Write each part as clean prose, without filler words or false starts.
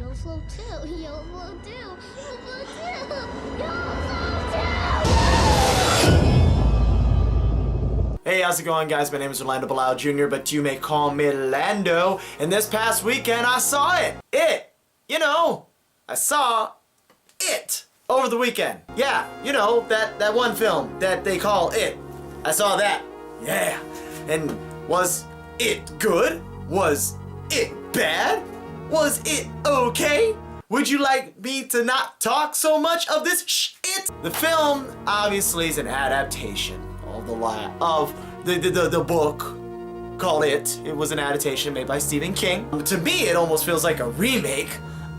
You'll float too. You'll float too. You'll float too. You'll float too. Hey, how's it going, guys? My name is Lando Jr., but you may call me Lando. And this past weekend, I saw it. I saw it over the weekend. Yeah, that one film that they call It. I saw that. Yeah. And was it good? Was it bad? Was it okay? Would you like me to not talk so much of this shit? The film obviously is an adaptation of the book called It. It was an adaptation made by Stephen King. To me, it almost feels like a remake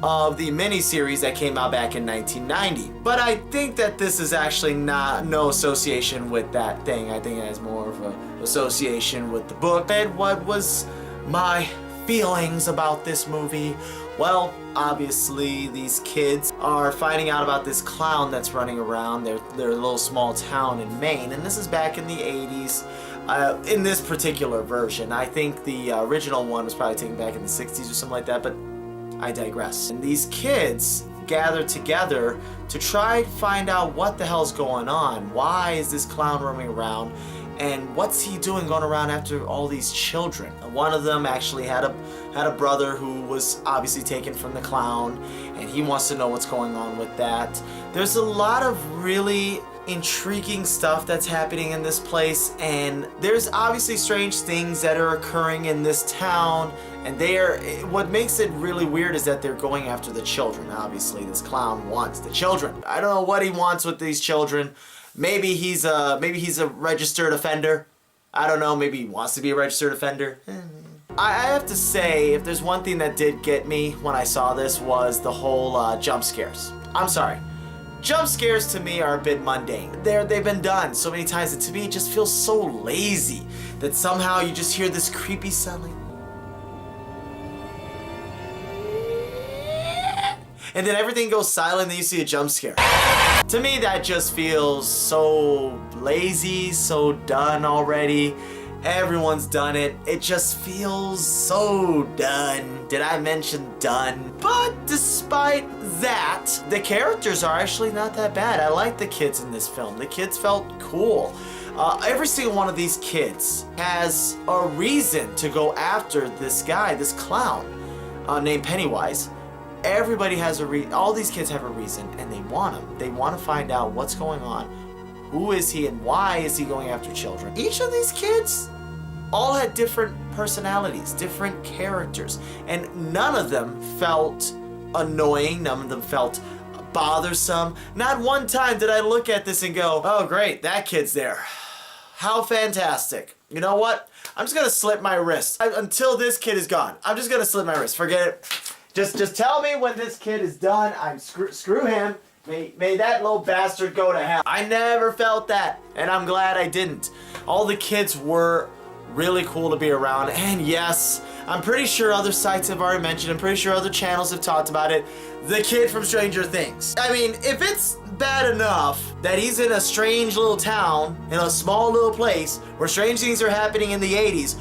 of the miniseries that came out back in 1990. But I think that this is actually no association with that thing. I think it has more of an association with the book. And what was my feelings about this movie? Well, obviously these kids are finding out about this clown that's running around their little small town in Maine, and this is back in the 80s. In this particular version, I think the original one was probably taken back in the 60s or something like that, but I digress. And these kids gather together to try to find out what the hell's going on. Why is this clown roaming around? And what's he doing going around after all these children? One of them actually had a brother who was obviously taken from the clown, and he wants to know what's going on with that. There's a lot of really intriguing stuff that's happening in this place, and there's obviously strange things that are occurring in this town, and what makes it really weird is that they're going after the children. Obviously this clown wants the children. I don't know what he wants with these children. Maybe he's a registered offender. I don't know, maybe he wants to be a registered offender. I have to say, if there's one thing that did get me when I saw this was the whole jump scares. I'm sorry. Jump scares to me are a bit mundane. They've been done so many times, and to me it just feels so lazy that somehow you just hear this creepy sound like, and then everything goes silent and then you see a jump scare. To me that just feels so lazy, so done already. Everyone's done it. It just feels so done. Did I mention done? But despite that, the characters are actually not that bad. I like the kids in this film. The kids felt cool. Every single one of these kids has a reason to go after this guy, this clown, named Pennywise. Everybody has all these kids have a reason, and they want him. They want to find out what's going on. Who is he and why is he going after children? Each of these kids all had different personalities, different characters, and none of them felt annoying, none of them felt bothersome. Not one time did I look at this and go, oh great, that kid's there. How fantastic. You know what? I'm just gonna slip my wrist. Until this kid is gone, I'm just gonna slip my wrist. Forget it. Just tell me when this kid is done. Screw him. May that little bastard go to hell. I never felt that, and I'm glad I didn't. All the kids were really cool to be around, and yes, I'm pretty sure other sites have already mentioned, I'm pretty sure other channels have talked about it, the kid from Stranger Things. I mean, if it's bad enough that he's in a strange little town, in a small little place, where strange things are happening in the 80s,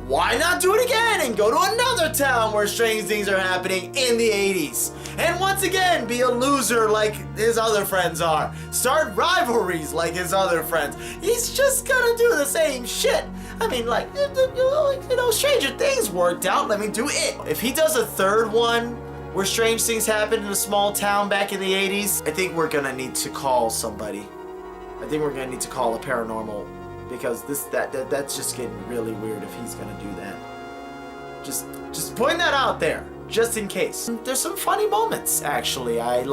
why not do it again and go to another town where strange things are happening in the 80s? And once again, be a loser like his other friends are. Start rivalries like his other friends. He's just gonna do the same shit. I mean, like, Stranger Things worked out. Let me do it. If he does a third one where strange things happen in a small town back in the 80s, I think we're gonna need to call somebody. I think we're gonna need to call a paranormal, because that's just getting really weird if he's gonna do that. Just putting that out there, just in case. There's some funny moments, actually. It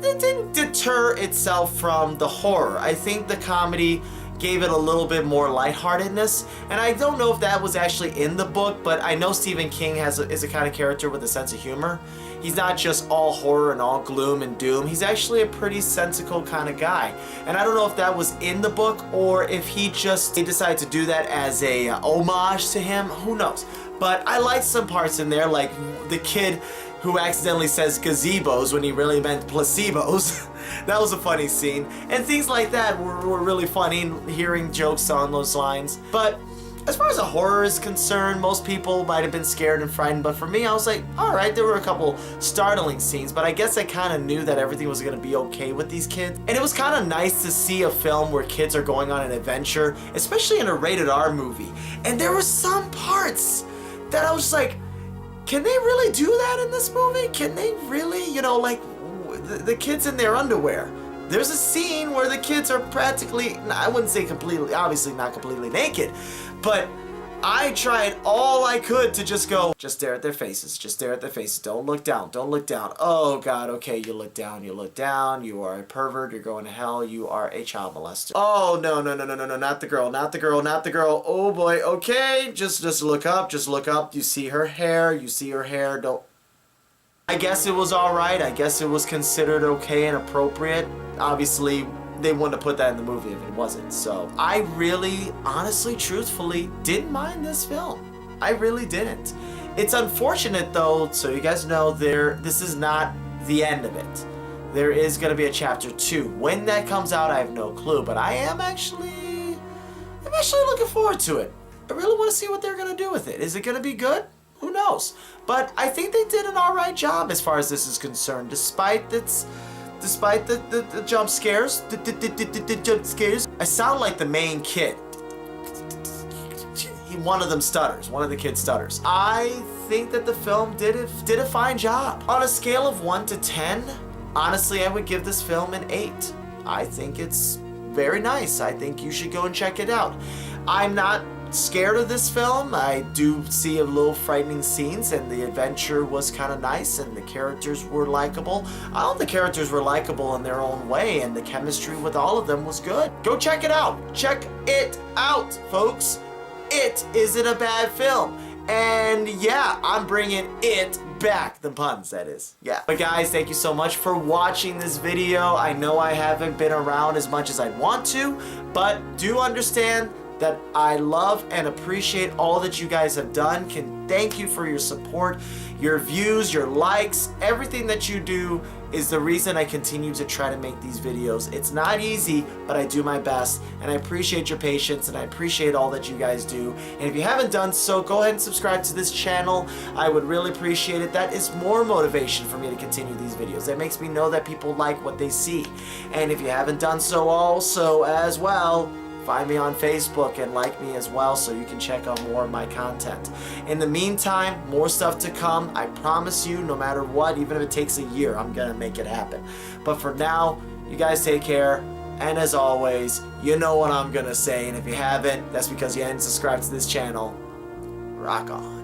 didn't deter itself from the horror. I think the comedy gave it a little bit more lightheartedness, and I don't know if that was actually in the book, but I know Stephen King is a kind of character with a sense of humor. He's not just all horror and all gloom and doom. He's actually a pretty sensical kind of guy. And I don't know if that was in the book or if he decided to do that as a homage to him. Who knows? But I liked some parts in there, like the kid who accidentally says gazebos when he really meant placebos. That was a funny scene. And things like that were really funny, hearing jokes on those lines. But As far as a horror is concerned, most people might have been scared and frightened, but for me, I was like, alright, there were a couple startling scenes, but I guess I kind of knew that everything was going to be okay with these kids. And it was kind of nice to see a film where kids are going on an adventure, especially in a rated R movie. And there were some parts that I was just like, can they really do that in this movie? Can they really, you know, like, the kids in their underwear? There's a scene where the kids are practically, I wouldn't say completely, obviously not completely naked, but I tried all I could to just go, just stare at their faces, just stare at their faces, don't look down, don't look down. Oh God, okay, you look down, you are a pervert, you're going to hell, you are a child molester. Oh, no, not the girl, not the girl, not the girl. Oh boy, okay, just look up, you see her hair, don't. I guess it was alright, I guess it was considered okay and appropriate. Obviously, they wouldn't have put that in the movie if it wasn't. So I really, honestly, truthfully, didn't mind this film. I really didn't. It's unfortunate though, so you guys know, this is not the end of it. There is going to be a chapter 2. When that comes out, I have no clue, but I'm actually looking forward to it. I really want to see what they're going to do with it. Is it going to be good? Who knows? But I think they did an alright job as far as this is concerned, despite the jump scares. Jump scares. I sound like the main kid. One of them stutters. One of the kids stutters. I think that the film did a fine job. On a scale of 1 to 10, honestly, I would give this film an 8. I think it's very nice. I think you should go and check it out. I'm not scared of this film. I do see a little frightening scenes, and the adventure was kind of nice, and the characters were likable. All the characters were likable in their own way, and the chemistry with all of them was good. Go check it out. Check it out, folks. It isn't a bad film. And yeah, I'm bringing it back. The puns, that is. Yeah. But guys, thank you so much for watching this video. I know I haven't been around as much as I'd want to, but do understand that I love and appreciate all that you guys have done. Can thank you for your support, your views, your likes. Everything that you do is the reason I continue to try to make these videos. It's not easy, but I do my best, and I appreciate your patience, and I appreciate all that you guys do. And if you haven't done so, go ahead and subscribe to this channel. I would really appreciate it. That is more motivation for me to continue these videos. That makes me know that people like what they see. And if you haven't done so also as well, find me on Facebook and like me as well so you can check out more of my content. In the meantime, more stuff to come. I promise you, no matter what, even if it takes a year, I'm gonna make it happen. But for now, you guys take care. And as always, you know what I'm gonna say. And if you haven't, that's because you hadn't subscribed to this channel. Rock on.